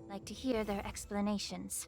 like to hear their explanations.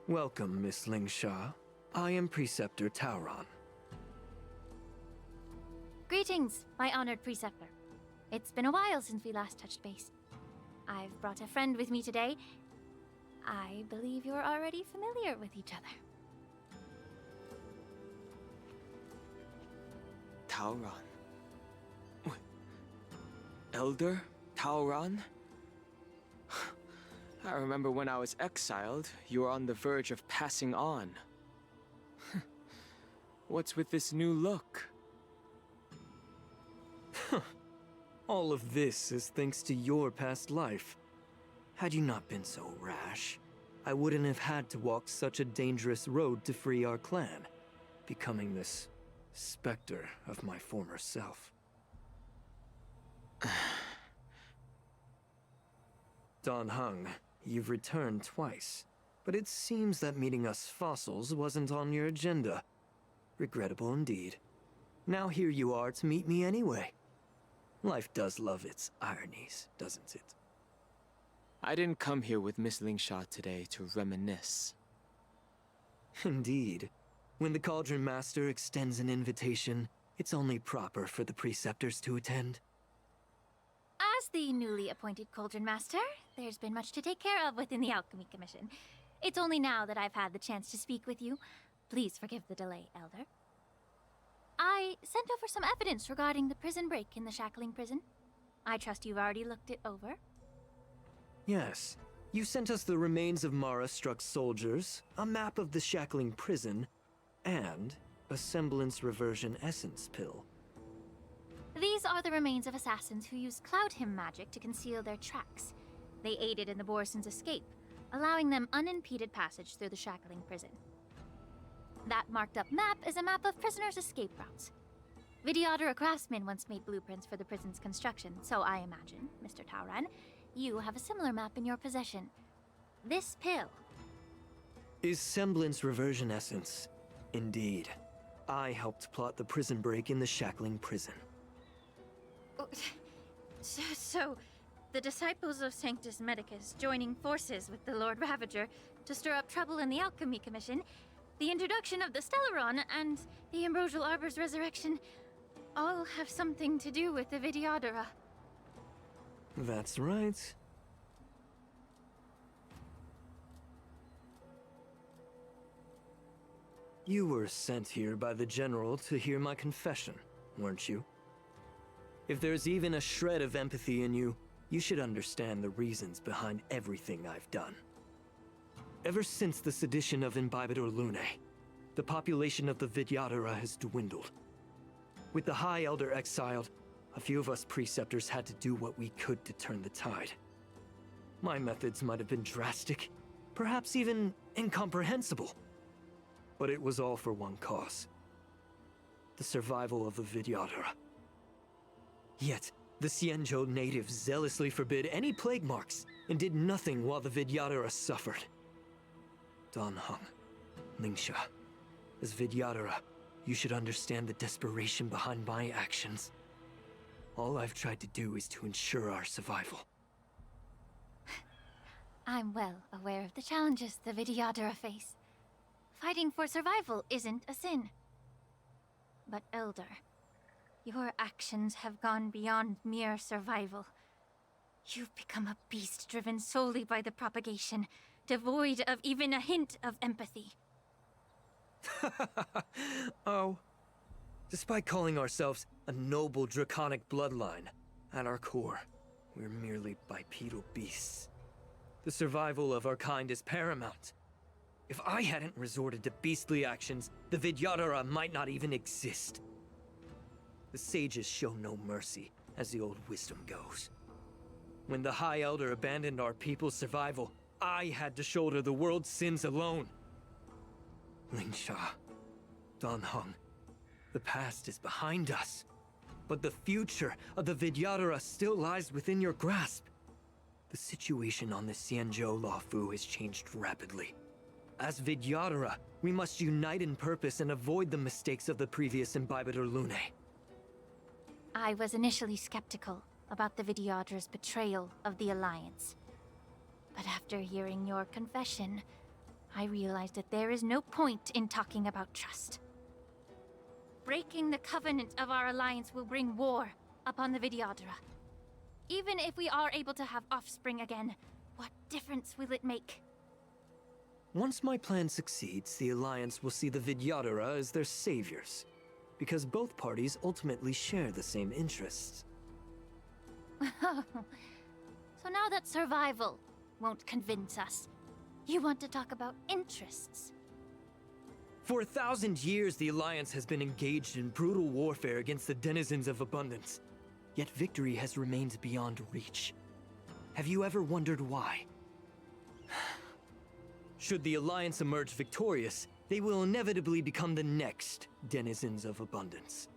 Welcome, Miss Lingsha. I am Preceptor Tauron. Greetings, my honored preceptor. It's been a while since we last touched base. I've brought a friend with me today. I believe you're already familiar with each other. Tauron. Elder Tauron? I remember when I was exiled, you were on the verge of passing on. What's with this new look? All of this is thanks to your past life. Had you not been so rash, I wouldn't have had to walk such a dangerous road to free our clan, becoming this specter of my former self. Dan Heng, you've returned twice, but it seems that meeting us fossils wasn't on your agenda. Regrettable indeed. Now here you are to meet me anyway. Life does love its ironies, doesn't it? I didn't come here with Miss Lingsha today to reminisce. Indeed. When the Cauldron Master extends an invitation, it's only proper for the Preceptors to attend. As the newly appointed Cauldron Master, there's been much to take care of within the Alchemy Commission. It's only now that I've had the chance to speak with you. Please forgive the delay, Elder. I sent over some evidence regarding the prison break in the Shackling prison. I trust you've already looked it over. Yes. You sent us the remains of Mara-struck soldiers, a map of the Shackling prison, and a semblance reversion essence pill. These are the remains of assassins who used Cloud Hymn magic to conceal their tracks. They aided in the Borsons' escape, allowing them unimpeded passage through the Shackling prison. That marked-up map is a map of prisoners' escape routes. Vidyadhara craftsmen once made blueprints for the prison's construction, so I imagine, Mr. Tauron, you have a similar map in your possession. This pill. Is semblance reversion essence. Indeed. I helped plot the prison break in the Shackling prison. So, the disciples of Sanctus Medicus joining forces with the Lord Ravager to stir up trouble in the Alchemy Commission, the introduction of the Stellaron, and the Ambrosial Arbor's resurrection all have something to do with the Vidyadhara. That's right. You were sent here by the General to hear my confession, weren't you? If there's even a shred of empathy in you, you should understand the reasons behind everything I've done. Ever since the sedition of Imbibitor Lunae, the population of the Vidyadhara has dwindled. With the High Elder exiled, a few of us Preceptors had to do what we could to turn the tide. My methods might have been drastic, perhaps even incomprehensible. But it was all for one cause. The survival of the Vidyadhara. Yet, the Xianzhou natives zealously forbid any plague marks and did nothing while the Vidyadhara suffered. Dan Heng, Lingsha, as Vidyadhara, you should understand the desperation behind my actions. All I've tried to do is to ensure our survival. I'm well aware of the challenges the Vidyadhara face. Fighting for survival isn't a sin. But Elder, your actions have gone beyond mere survival. You've become a beast driven solely by the propagation, devoid of even a hint of empathy. Oh. Despite calling ourselves a noble draconic bloodline, at our core, we're merely bipedal beasts. The survival of our kind is paramount. If I hadn't resorted to beastly actions, the Vidyadhara might not even exist. The sages show no mercy, as the old wisdom goes. When the High Elder abandoned our people's survival, I had to shoulder the world's sins alone. Lingsha, Danheng, the past is behind us, but the future of the Vidyadhara still lies within your grasp. The situation on the Xianzhou Luofu has changed rapidly. As Vidyadhara, we must unite in purpose and avoid the mistakes of the previous Imbibitor Lunae. I was initially skeptical about the Vidyadhara's betrayal of the Alliance. But after hearing your confession, I realized that there is no point in talking about trust. Breaking the covenant of our alliance will bring war upon the Vidyadhara. Even if we are able to have offspring again, what difference will it make? Once my plan succeeds, the Alliance will see the Vidyadhara as their saviors, because both parties ultimately share the same interests. So now that survival won't convince us, you want to talk about interests? For 1,000 years, the Alliance has been engaged in brutal warfare against the denizens of abundance. Yet victory has remained beyond reach. Have you ever wondered why? Should the Alliance emerge victorious, they will inevitably become the next denizens of abundance.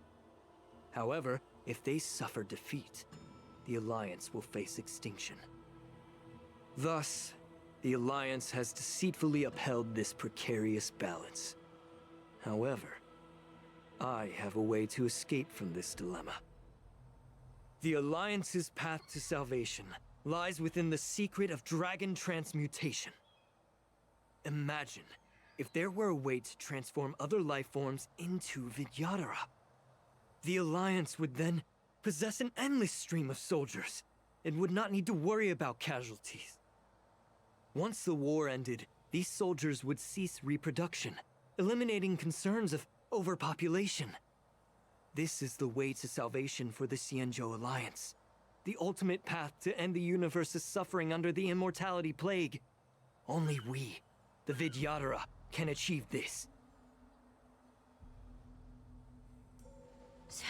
However, if they suffer defeat, the Alliance will face extinction. Thus, the Alliance has deceitfully upheld this precarious balance. However, I have a way to escape from this dilemma. The Alliance's path to salvation lies within the secret of dragon transmutation. Imagine if there were a way to transform other life forms into Vidyadhara. The Alliance would then possess an endless stream of soldiers and would not need to worry about casualties. Once the war ended, these soldiers would cease reproduction, eliminating concerns of overpopulation. This is the way to salvation for the Xianzhou Alliance. The ultimate path to end the universe's suffering under the immortality plague. Only we, the Vidyadhara, can achieve this. So,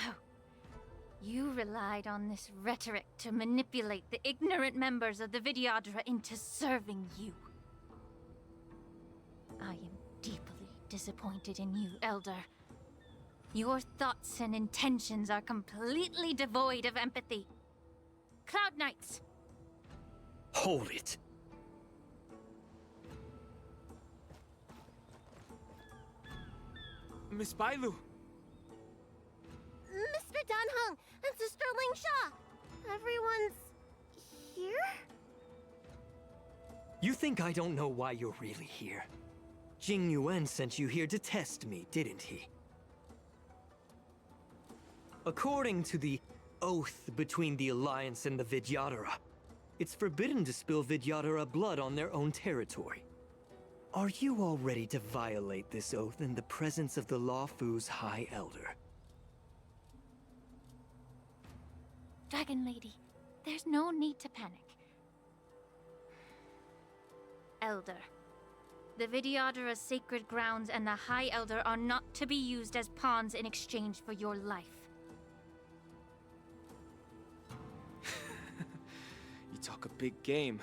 you relied on this rhetoric to manipulate the ignorant members of the Vidyadhara into serving you. I am deeply disappointed in you, Elder. Your thoughts and intentions are completely devoid of empathy. Cloud Knights! Hold it! Miss Bailu! Mr. Danheng and Sister Lingsha! Everyone's here? You think I don't know why you're really here? Jing Yuan sent you here to test me, didn't he? According to the oath between the Alliance and the Vidyadhara, it's forbidden to spill Vidyadhara blood on their own territory. Are you all ready to violate this oath in the presence of the Luofu's High Elder? Dragon Lady, there's no need to panic. Elder, the Vidyadhara's sacred grounds and the High Elder are not to be used as pawns in exchange for your life. You talk a big game.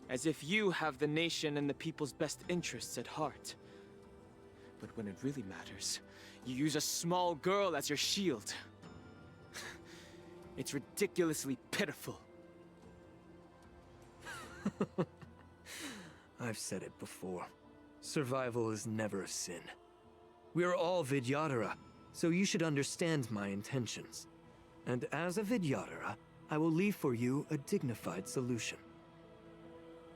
As if you have the nation and the people's best interests at heart. But when it really matters, you use a small girl as your shield. It's ridiculously pitiful. I've said it before. Survival is never a sin. We are all Vidyadhara, so you should understand my intentions. And as a Vidyadhara, I will leave for you a dignified solution.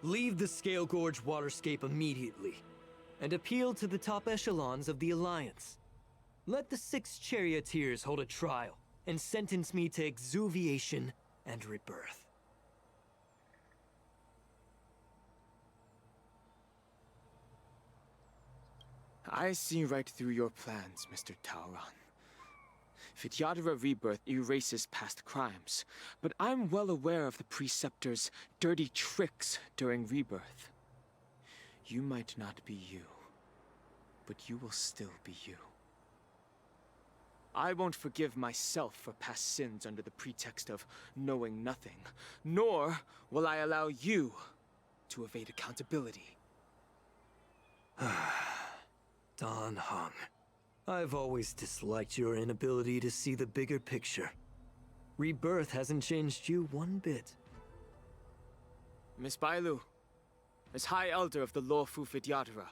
Leave the Scale Gorge waterscape immediately, and appeal to the top echelons of the Alliance. Let the 6 charioteers hold a trial, and sentence me to exuviation and rebirth. I see right through your plans, Mr. Tauron. Vidyadhara Rebirth erases past crimes, but I'm well aware of the Preceptor's dirty tricks during Rebirth. You might not be you, but you will still be you. I won't forgive myself for past sins under the pretext of knowing nothing, nor will I allow you to evade accountability. Dan Heng. I've always disliked your inability to see the bigger picture. Rebirth hasn't changed you one bit. Miss Bailu, as High Elder of the Lawfu Vidyadhara,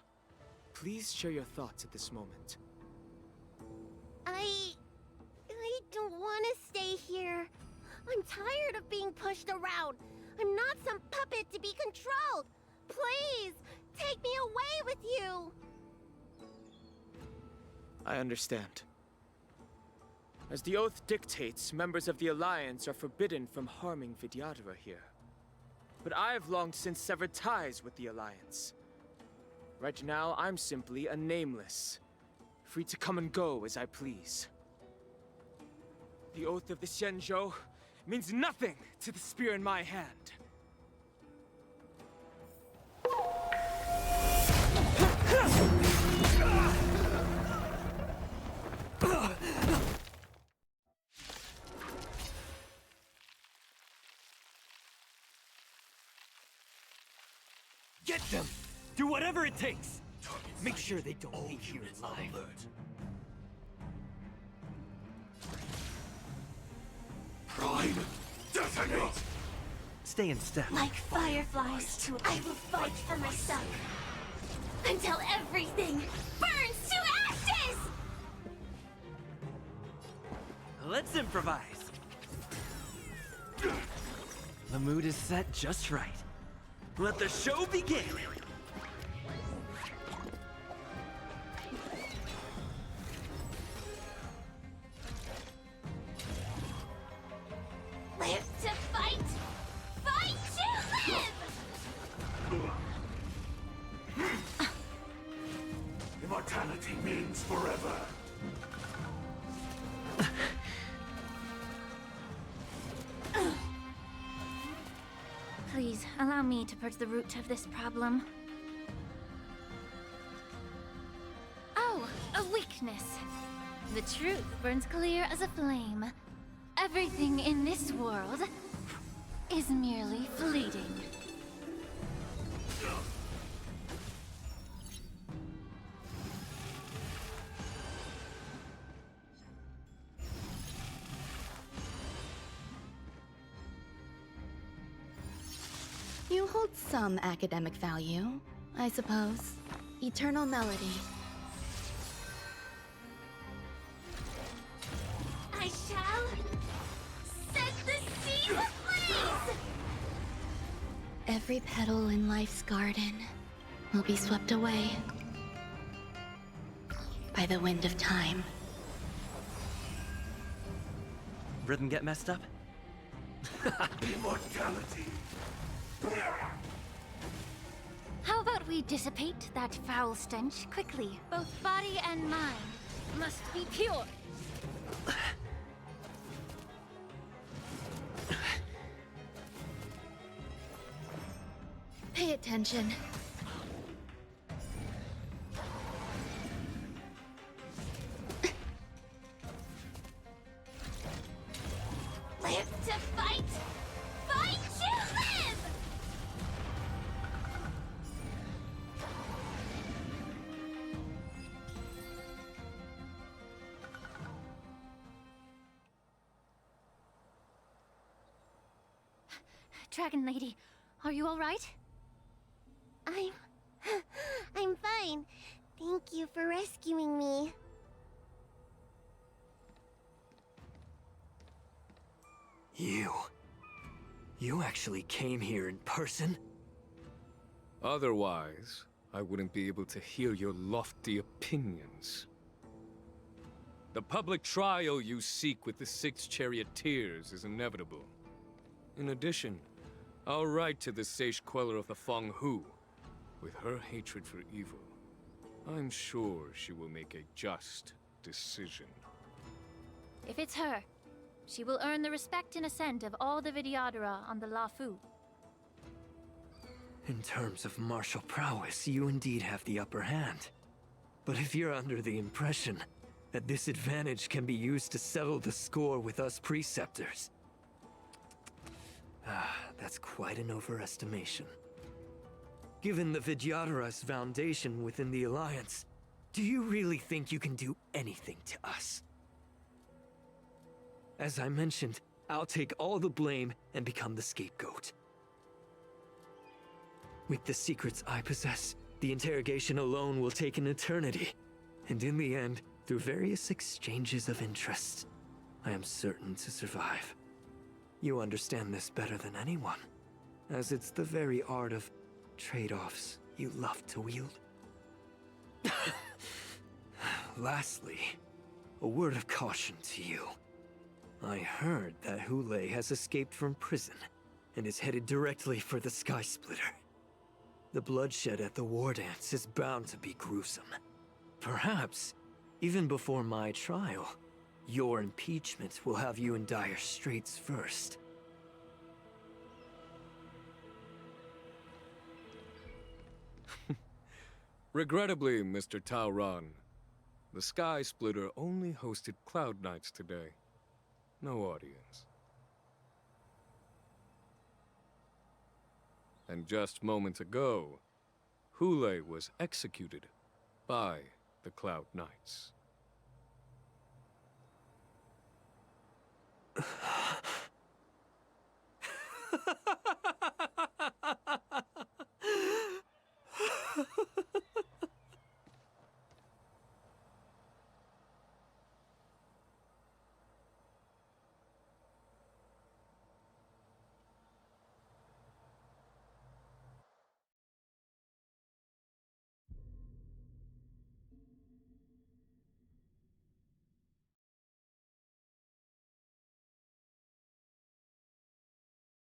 please share your thoughts at this moment. I don't want to stay here. I'm tired of being pushed around. I'm not some puppet to be controlled. Please, take me away with you. I understand. As the oath dictates, members of the Alliance are forbidden from harming Vidyadhara here. But I've long since severed ties with the Alliance. Right now, I'm simply a nameless, free to come and go as I please. The oath of the Xianzhou means nothing to the spear in my hand. Get them! Do whatever it takes! Make sure they don't leave here alive. Prime, detonate! Stay in step. Like fireflies, I will fight for myself. Until everything burns to ashes! Let's improvise. The mood is set just right. Let the show begin! Live to fight! Fight to live! Immortality means forever. Please, allow me to purge the root of this problem. Oh, a weakness. The truth burns clear as a flame. Everything in this world is merely fleeting. You hold some academic value, I suppose. Eternal melody. I shall set the seas ablaze! Every petal in life's garden will be swept away by the wind of time. Rhythm get messed up? Immortality. How about we dissipate that foul stench quickly? Both body and mind must be pure. Pay attention. Live to fight! Fight to live! Dragon Lady, are you all right? I'm fine. Thank you for rescuing me. You actually came here in person? Otherwise, I wouldn't be able to hear your lofty opinions. The public trial you seek with the 6 charioteers is inevitable. In addition, I'll write to the sage queller of the Feng Hu with her hatred for evil. I'm sure she will make a just decision. If it's her, she will earn the respect and assent of all the Vidyadhara on the Lafu. In terms of martial prowess, you indeed have the upper hand. But if you're under the impression that this advantage can be used to settle the score with us preceptors, that's quite an overestimation. Given the Vidyadhara's foundation within the Alliance, do you really think you can do anything to us? As I mentioned, I'll take all the blame and become the scapegoat. With the secrets I possess, the interrogation alone will take an eternity. And in the end, through various exchanges of interest, I am certain to survive. You understand this better than anyone, as it's the very art of trade-offs you love to wield. Lastly, a word of caution to you. I heard that Hule has escaped from prison and is headed directly for the Sky Splitter. The bloodshed at the War Dance is bound to be gruesome. Perhaps, even before my trial, your impeachment will have you in dire straits first. Regrettably, Mr. Tauron, the Sky Splitter only hosted Cloud Knights today. No audience. And just moments ago, Hule was executed by the Cloud Knights.